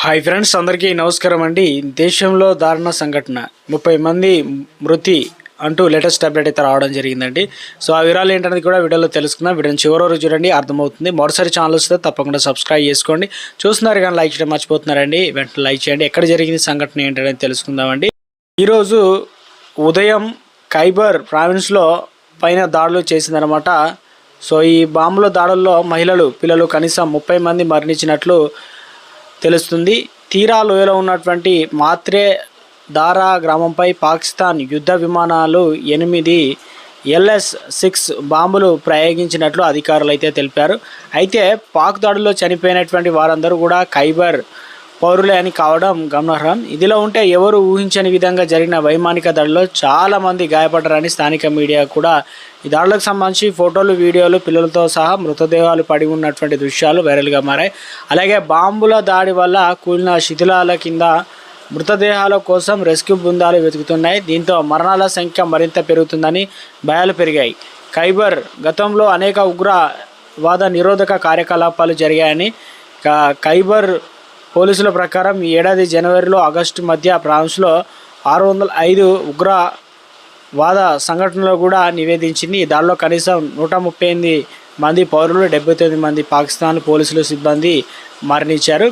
Hi friends, అందరికీ నమస్కారం అండి. దేశంలో దారుణ సంఘటన, 30 మంది మృతి అంటూ లేటెస్ట్ అప్డేట్ అయితే రావడం జరిగిందండి. సో ఆ వివరాలు ఏంటనేది కూడా వీడియోలో తెలుసుకుందాం. వీడియోని చివరి వరకు చూడండి, అర్థమవుతుంది. మరోసారి ఛానల్ వస్తే తప్పకుండా సబ్స్క్రైబ్ చేసుకోండి. చూస్తున్నారు కానీ లైక్ చేయడం మర్చిపోతున్నారండి. వెంటనే లైక్ చేయండి. ఎక్కడ జరిగింది సంఘటన ఏంటనేది తెలుసుకుందామండి. ఈరోజు ఉదయం ఖైబర్ ప్రావిన్స్లో పైన దాడులు చేసిందనమాట. సో ఈ బాంబుల దాడుల్లో మహిళలు, పిల్లలు కనీసం 30 మంది మరణించినట్లు తెలుస్తుంది. తీరా లోయలో ఉన్నటువంటి మాత్రే దారా గ్రామంపై పాకిస్తాన్ యుద్ధ విమానాలు 8 LS-6 బాంబులు ప్రయోగించినట్లు అధికారులు అయితే తెలిపారు. అయితే పాక్ దాడుల్లో చనిపోయినటువంటి వారందరూ కూడా ఖైబర్ పౌరులే అని కావడం గమనార్హం. ఇదిలో ఉంటే ఎవరు ఊహించని విధంగా జరిగిన వైమానిక దాడిలో చాలామంది గాయపడ్డారని స్థానిక మీడియా కూడా ఈ దాడులకు సంబంధించి ఫోటోలు, వీడియోలు, పిల్లలతో సహా మృతదేహాలు పడి ఉన్నటువంటి దృశ్యాలు వైరల్గా మారాయి. అలాగే బాంబుల దాడి వల్ల కూలిన శిథిలాల కింద మృతదేహాల కోసం రెస్క్యూ బృందాలు వెతుకుతున్నాయి. దీంతో మరణాల సంఖ్య మరింత పెరుగుతుందని భయాలు పెరిగాయి. ఖైబర్ గతంలో అనేక ఉగ్రవాద నిరోధక కార్యకలాపాలు జరిగాయని ఖైబర్ పోలీసుల ప్రకారం ఈ ఏడాది జనవరిలో ఆగస్టు మధ్య ప్రావిన్స్లో 605 ఉగ్రవాద సంఘటనలు కూడా నివేదించింది. ఈ దాడిలో కనీసం 138 మంది పౌరులు, 79 మంది పాకిస్తాన్ పోలీసులు సిబ్బంది మరణించారు.